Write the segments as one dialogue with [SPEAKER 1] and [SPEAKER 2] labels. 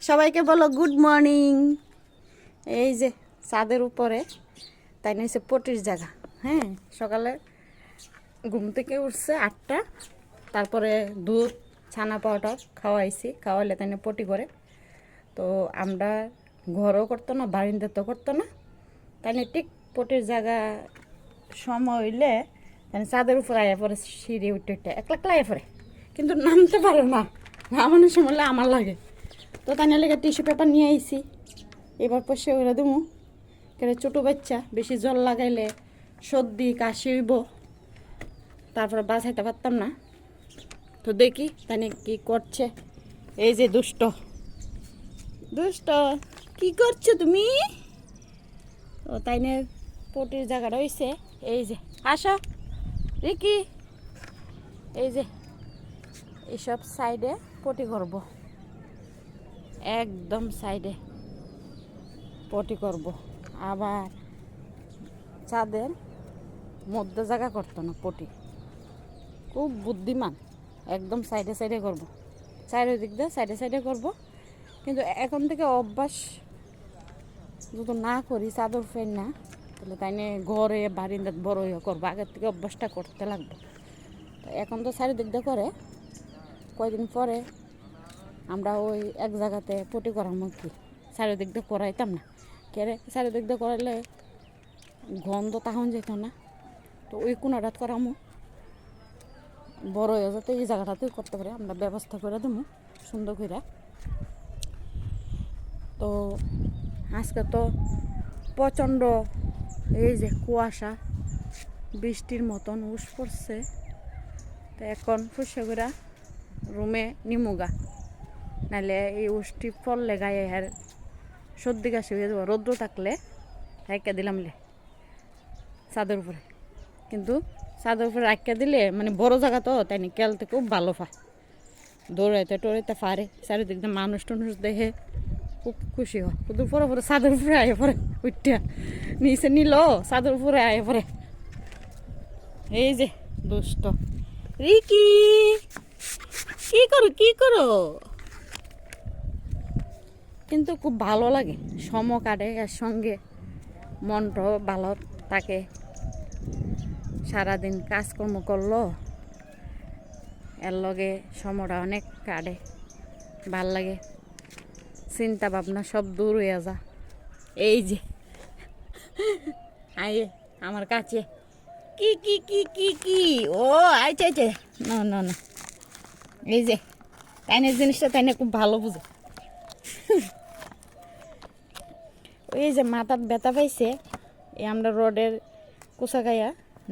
[SPEAKER 1] সবাইকে বলো good morning. এই যে ছাদের উপরে তাই নিয়েছে পটির জায়গা। হ্যাঁ, সকালে ঘুম থেকে উঠছে 8টা, তারপরে দুধ ছানা পাউডার খাওয়াইছি, খাওয়াইলে তাই পটি করে। তো আমরা ঘরও করতো না, বারিন্দাতে করতো না, তাই ঠিক পটির জায়গা সময় হইলে তাই ছাদের উপরে আয়া পরে সিঁড়ি উঠে উঠে একলা আয়া পরে, কিন্তু নামতে পারে না। নামানোর সময় আমার লাগে, তো তাই লেগে টিস্যু পেপার নিয়ে আইছি। এবার পয়সা করে দেবো, কেন ছোটো বাচ্চা বেশি জল লাগাইলে সর্দি কাশি হইব, তারপরে বাঁচাইতে পারতাম না। তো দেখি তাই কি করছে। এই যে দুষ্ট দুষ্ট, কি করছো তুমি? তো তাই পটির জায়গাটা হয়েছে এই যে, আসো রিকি। এই যে এইসব সাইডে পটি করব, একদম সাইডে পটি করব। আবার চাঁদের মধ্যে জায়গা করতো না পটি, খুব বুদ্ধিমান। একদম সাইডে সাইডে করব, চারিদিক দিয়ে সাইডে সাইডে করব। কিন্তু এখন থেকে অভ্যাস যদি না করি চাদর ফেন না, তাহলে তাই ঘরে বারিন্দাত বড় হয়ে করবো। আগের থেকে অভ্যাসটা করতে লাগবে। তো এখন তো চারিদিক দিয়ে করে, কয়দিন পরে আমরা ওই এক জায়গাতে পটি করার কি চারিদিক দিয়ে করাইতাম না। কেরে চারিদিক দিয়ে করাইলে গন্ধ তখন যেত না। তো ওই কোনোটা করামো, বড় হয়ে যাতে এই জায়গাটাতেই করতে পারে, আমরা ব্যবস্থা করে দেবো সুন্দর করে। তো আজকে তো প্রচণ্ড এই যে কুয়াশা, বৃষ্টির মতন উস পড়ছে। তো এখন ফুসে করে রুমে নিমুগা, নাহলে এই উষ্টি পড়লে গায়ে আর সর্দি কাশি হয়ে যাবো। রৌদ্র থাকলে রাইকা দিলাম চাঁদের উপরে, কিন্তু চাঁদের উপরে রাইকা দিলে মানে বড় জায়গা তো তাই কেলতে খুব ভালো পায়, দৌড়াইতে টোড়াইতে পারে। চারিদিক দিয়ে মানুষ টুনুষ দেখে খুব খুশি হয়। কিন্তু পরে পরে চাঁদের উপরে আয়ে পরে উঠটা নিচে নিল, চাঁদের উপরে আয়ে পরে। এই যে দুষ্ট রিকি, কি করো কি করো? কিন্তু খুব ভালো লাগে, সম কাটে, এর সঙ্গে মনটাও ভালো থাকে। সারাদিন কাজকর্ম করলো, এর লগে সময়টা অনেক কাটে, ভাল লাগে। চিন্তা ভাবনা সব দূর হয়ে যা। এই যে আয়ে আমার কাছে কি কি কি কি কি ও আইছে আইছে, না না না, এই যে তাইনের জিনিসটা তাইনে খুব ভালো বুঝে। ওই যে মাথার ব্যথা পাইছে, এই আমরা রোডের কোচা গাইয়া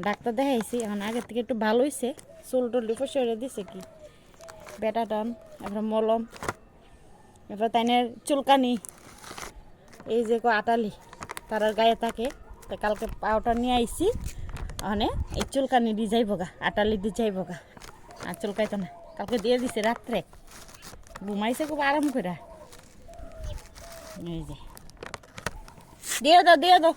[SPEAKER 1] ডাক্তার দেখাইছি, এখন আগের থেকে একটু ভালো হয়েছে। চুল টুল ফসে দিছে কি বেটা টান, এবার মলম, এবার তাইনের চুলকানি এই যে আটালি তার গায়ে থাকে। তো কালকে পাউডার নিয়ে আইছি, ওখানে এই চুলকানি দিয়ে যাইব গা, আটালি দিয়ে যাইব গা, আর চুলকাইতো না। কালকে দিয়ে দিছে রাত্রে, ঘুমাইছে খুব আরাম করে। এই যে দিয়ে দাও দিয়ে দাও।